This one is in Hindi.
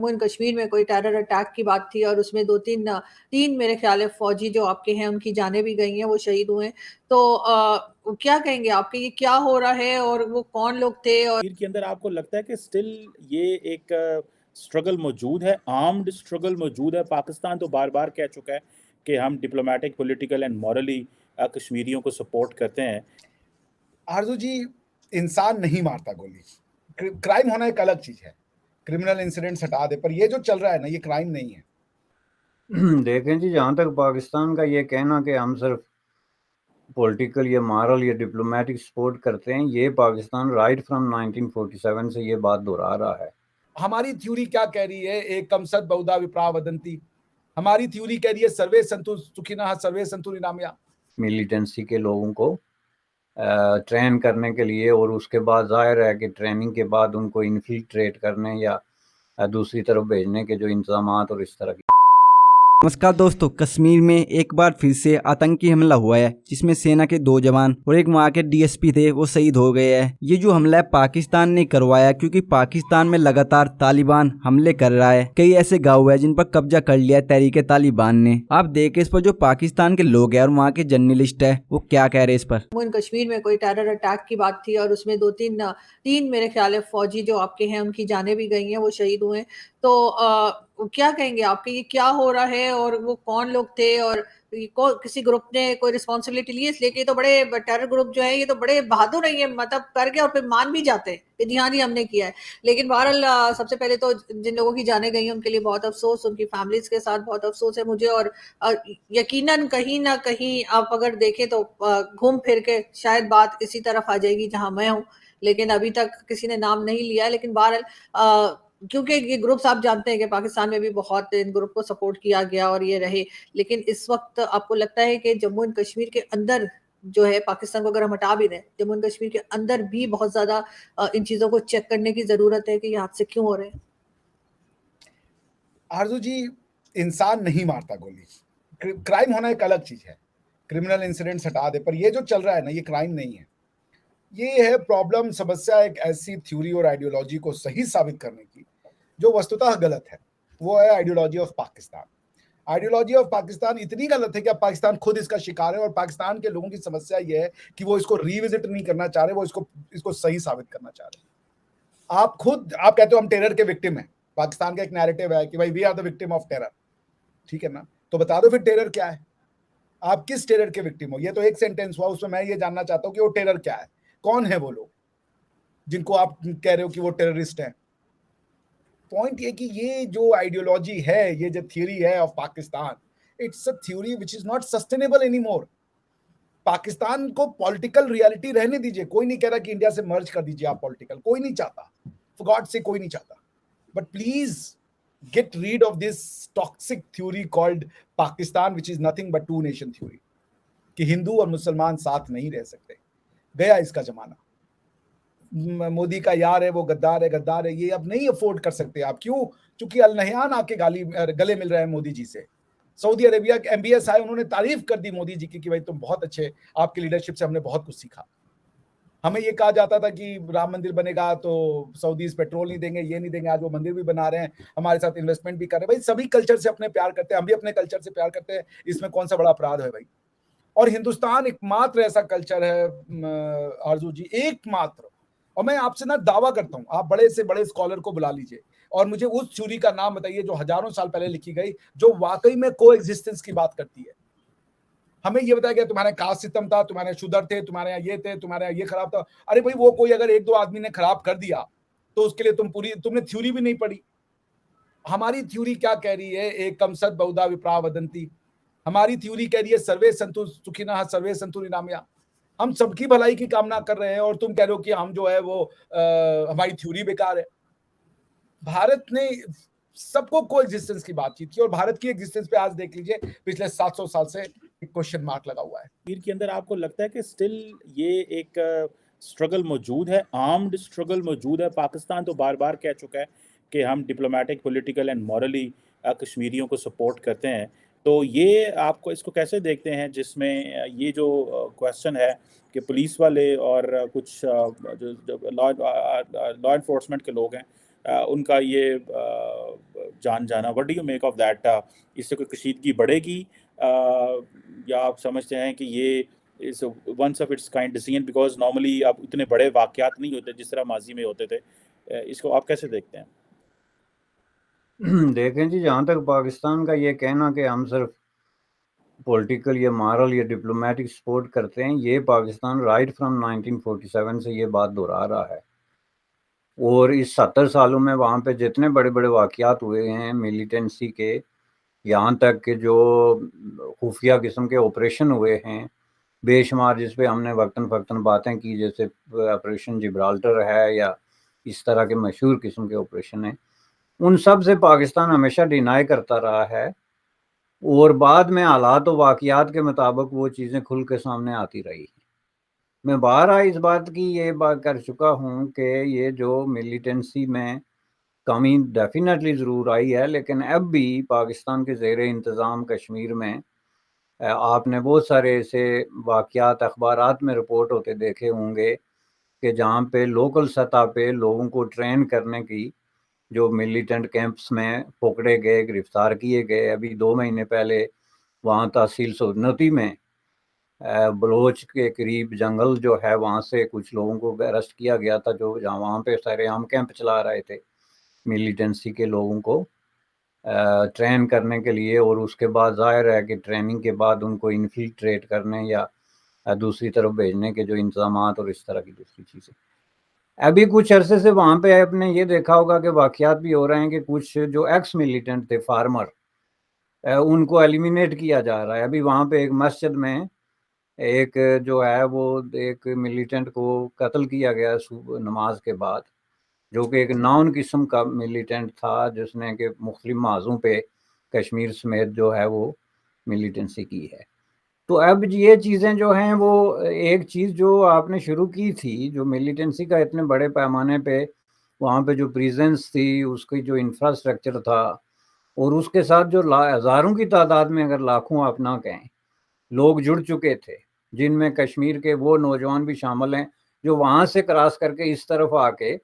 जम्मू एंड कश्मीर में कोई टेरर अटैक की बात थी और उसमें 3 मेरे ख्याल है फौजी जो आपके हैं उनकी जानें भी गई हैं, वो शहीद हुए हैं। तो क्या कहेंगे आपके ये क्या हो रहा है और वो कौन लोग थे? और कश्मीर के अंदर आपको लगता है कि स्टिल ये एक स्ट्रगल मौजूद है, आर्म्ड स्ट्रगल मौजूद है? पाकिस्तान तो बार बार कह चुका है कि हम डिप्लोमेटिक, पॉलिटिकल एंड मॉरली कश्मीरियों को सपोर्ट करते हैं। आरजू जी, इंसान नहीं मारता गोली। क्राइम होना एक अलग चीज है, क्रिमिनल इंसिडेंट्स हटा दे, पर ये जो चल रहा है ना, ये क्राइम नहीं है। देखें जी, जहाँ तक पाकिस्तान का ये कहना कि हम सिर्फ पॉलिटिकल या मॉरल या डिप्लोमेटिक सपोर्ट करते हैं, ये पाकिस्तान राइट फ्रॉम 1947 से ये बात दोहरा रहा है। हमारी थ्योरी क्या कह रही है? एक कम सद बहुधा विप्रा वदंती। हमारी थ्योरी कह रही है सर्वे संतु सुखिनः सर्वे संतु निरामया। मिलिटेंसी के लोगों को ट्रेन करने के लिए, और उसके बाद जाहिर है कि ट्रेनिंग के बाद उनको इन्फिल्ट्रेट करने या दूसरी तरफ भेजने के जो इंतजामात और इस तरह की। नमस्कार दोस्तों, कश्मीर में एक बार फिर से आतंकी हमला हुआ है जिसमें सेना के 2 जवान और एक वहां के डीएसपी थे, वो शहीद हो गए हैं। ये जो हमला है पाकिस्तान ने करवाया, क्योंकि पाकिस्तान में लगातार तालिबान हमले कर रहा है। कई ऐसे गाँव है जिन पर कब्जा कर लिया है तहरीके तालिबान ने। आप देखें इस पर जो पाकिस्तान के लोग हैं और वहाँ के जर्नलिस्ट है वो क्या कह रहे हैं इस पर। जम्मू एंड कश्मीर में कोई टेरर अटैक की बात थी और उसमें 3 मेरे ख्याल है फौजी जो आपके हैं उनकी जानें भी गई हैं, वो शहीद हुए हैं। तो क्या कहेंगे आपके ये क्या हो रहा है और वो कौन लोग थे? और किसी ग्रुप ने कोई रिस्पॉन्सिबिलिटी ली? इसलिए कि ये तो बड़े टेरर ग्रुप जो है ये तो बड़े बहादुर नहीं है, मतलब करके और फिर मान भी जाते हैं कि ध्यान ही हमने किया है। लेकिन बहरहाल सबसे पहले तो जिन लोगों की जाने गई हैं उनके लिए बहुत अफसोस, उनकी फैमिलीज के साथ बहुत अफसोस है मुझे। और यकीनन कहीं ना कहीं आप अगर देखें तो घूम फिर के शायद बात इसी तरफ आ जाएगी जहां मैं हूँ, लेकिन अभी तक किसी ने नाम नहीं लिया है। लेकिन बहरहाल क्योंकि ये ग्रुप्स आप जानते हैं कि पाकिस्तान में भी बहुत इन ग्रुप को सपोर्ट किया गया और ये रहे। लेकिन इस वक्त आपको लगता है कि जम्मू एंड कश्मीर के अंदर जो है, पाकिस्तान को अगर हम हटा भी दें, जम्मू एंड कश्मीर के अंदर भी बहुत ज्यादा इन चीजों को चेक करने की जरूरत है कि ये हादसे क्यों हो रहे हैं? आरजू जी, इंसान नहीं मारता गोली। क्राइम होना एक अलग चीज है, क्रिमिनल इंसिडेंट्स हटा दे, पर ये जो चल रहा है ना, ये क्राइम नहीं है। ये है प्रॉब्लम, समस्या एक ऐसी थ्योरी और आइडियोलॉजी को सही साबित करने की जो वस्तुतः गलत है। वो है ideology of Pakistan. Ideology of Pakistan इतनी गलत है कि अब पाकिस्तान खुद इसका शिकार है, और पाकिस्तान के लोगों की समस्या ये है कि वो इसको रिविजिट नहीं करना चाह रहे, वो इसको सही साबित करना चाह रहे। आप कहते हो हम टेरर के विक्टिम हैं। पाकिस्तान का एक नैरेटिव है कि भाई we are the victim of terror, ठीक है ना? तो बता दो फिर टेरर क्या है, आप किस टेरर के विक्टिम हो? ये तो एक सेंटेंस हुआ, उसमें मैं ये जानना चाहता हूँ कि वो टेरर क्या है, कौन है वो लोग जिनको आप कह रहे हो कि वो टेररिस्ट हैं। पॉइंट ये कि ये जो आइडियोलॉजी है, ये जो थ्योरी है of Pakistan, it's a theory which is not sustainable any more. Pakistan को पॉलिटिकल रियलिटी रहने दीजिए, कोई नहीं कह रहा कि इंडिया से मर्ज कर दीजिए आप पॉलिटिकल, कोई नहीं चाहता, फॉर गॉड से कोई नहीं चाहता, but please get rid of this toxic theory called Pakistan, which is nothing but two nation theory, कि हिंदू और मुसलमान साथ नहीं रह सकते। गया इसका जमाना। मोदी का यार है वो गद्दार है, गद्दार है, ये अब नहीं अफोर्ड कर सकते आप। क्यों? क्योंकि अल नहयान आके गले मिल रहे हैं मोदी जी से। सऊदी अरेबिया के एमबीएस आए, उन्होंने तारीफ कर दी मोदी जी की कि भाई तुम बहुत अच्छे, आपकी लीडरशिप से हमने बहुत कुछ सीखा। हमें ये कहा जाता था कि राम मंदिर बनेगा तो सऊदीज पेट्रोल नहीं देंगे, ये नहीं देंगे, आज वो मंदिर भी बना रहे हैं, हमारे साथ इन्वेस्टमेंट भी कर रहे हैं। भाई सभी कल्चर से अपने प्यार करते हैं, हम भी अपने कल्चर से प्यार करते हैं, इसमें कौन सा बड़ा अपराध है भाई? और हिंदुस्तान एकमात्र ऐसा कल्चर है आरजू जी, एकमात्र, और मैं आपसे ना दावा करता हूं, आप बड़े से बड़े स्कॉलर को बुला लीजिए और मुझे उस थ्योरी का नाम बताइए जो हजारों साल पहले लिखी गई, जो वाकई में को एग्जिस्टेंस की बात करती है। हमें ये बताया गया तुम्हारे कास्ट सिस्टम था, तुम्हारे शुदर थे, तुम्हारे यहाँ ये थे, तुम्हारे यहाँ ये खराब था। अरे भाई, वो कोई अगर 1-2 आदमी ने खराब कर दिया तो उसके लिए तुमने थ्योरी भी नहीं पढ़ी। हमारी थ्योरी क्या कह रही है? एक कम सद बहुधा विप्रा वदंती। हमारी थ्योरी कह रही है सर्वे संतु सुखिनः सर्वे संतु निरामया। हम सबकी भलाई की कामना कर रहे हैं और तुम कह रहे हो कि हम जो है वो हमारी थ्योरी बेकार है। भारत ने सबको को एग्जिस्टेंस की बातचीत की, और भारत की एग्जिस्टेंस पे आज देख लीजिए पिछले 700 साल से एक क्वेश्चन मार्क लगा हुआ है। कश्मीर के अंदर आपको लगता है कि स्टिल ये एक स्ट्रगल मौजूद है, आर्म्ड स्ट्रगल मौजूद है? पाकिस्तान तो बार बार कह चुका है कि हम डिप्लोमेटिक, पॉलिटिकल एंड मॉरली कश्मीरियों को सपोर्ट करते हैं। तो ये आपको इसको कैसे देखते हैं, जिसमें ये जो क्वेश्चन है कि पुलिस वाले और कुछ जो लॉ इन्फोर्समेंट के लोग हैं उनका ये जान जाना, what do you make of that? इससे कोई कशीदगी बढ़ेगी या आप समझते हैं कि ये is once of its kind decision, because normally अब इतने बड़े वाकयात नहीं होते जिस तरह माजी में होते थे? इसको आप कैसे देखते हैं? देखें जी, जहाँ तक पाकिस्तान का ये कहना कि हम सिर्फ पॉलिटिकल या मॉरल या डिप्लोमेटिक सपोर्ट करते हैं, ये पाकिस्तान राइट फ्रॉम 1947 से ये बात दोहरा रहा है। और इस 70 सालों में वहाँ पे जितने बड़े बड़े वाकयात हुए हैं मिलिटेंसी के, यहाँ तक कि जो खुफिया किस्म के ऑपरेशन हुए हैं बेशुमार, जिस पे हमने वक्तन फ़क्तन बातें की, जैसे ऑपरेशन जिब्राल्टर है या इस तरह के मशहूर किस्म के ऑपरेशन हैं, उन सब से पाकिस्तान हमेशा डिनाई करता रहा है। और बाद में हालात और वाकयात के मुताबिक वो चीज़ें खुल के सामने आती रही। मैं बारहा इस बात की ये बात कर चुका हूँ कि ये जो मिलिटेंसी में कमी डेफिनेटली ज़रूर आई है, लेकिन अब भी पाकिस्तान के ज़ेर इंतज़ाम कश्मीर में आपने बहुत सारे ऐसे वाकयात अखबारात में रिपोर्ट होते देखे होंगे कि जहाँ पे लोकल सतह पे लोगों को ट्रेन करने की, जो मिलिटेंट कैंप्स में पकड़े गए, गिरफ्तार किए गए। अभी 2 महीने पहले वहाँ तहसील सोनती में बलोच के करीब जंगल जो है, वहाँ से कुछ लोगों को अरेस्ट किया गया था, जो जहाँ वहाँ पे सरेआम कैंप चला रहे थे मिलिटेंसी के लोगों को ट्रेन करने के लिए। और उसके बाद जाहिर है कि ट्रेनिंग के बाद उनको इन्फिल्ट्रेट करने या दूसरी तरफ भेजने के जो इंतजामात और इस तरह की दूसरी चीज़ें। अभी कुछ अरसे से वहाँ पे आपने ये देखा होगा कि वाकयात भी हो रहे हैं कि कुछ जो एक्स मिलिटेंट थे फार्मर, उनको एलिमिनेट किया जा रहा है। अभी वहाँ पे एक मस्जिद में एक जो है वो एक मिलिटेंट को कत्ल किया गया नमाज के बाद, जो कि एक नॉन किस्म का मिलिटेंट था जिसने कि मुख्तलिफ माजों पे कश्मीर समेत जो है वो मिलिटेंसी की है। तो अब ये चीज़ें जो हैं वो एक चीज़ जो आपने शुरू की थी, जो मिलिटेंसी का इतने बड़े पैमाने पे वहाँ पे जो प्रेजेंस थी, उसकी जो इंफ्रास्ट्रक्चर था, और उसके साथ जो हज़ारों की तादाद में, अगर लाखों आप ना कहें, लोग जुड़ चुके थे, जिनमें कश्मीर के वो नौजवान भी शामिल हैं जो वहाँ से क्रॉस करके इस तरफ आके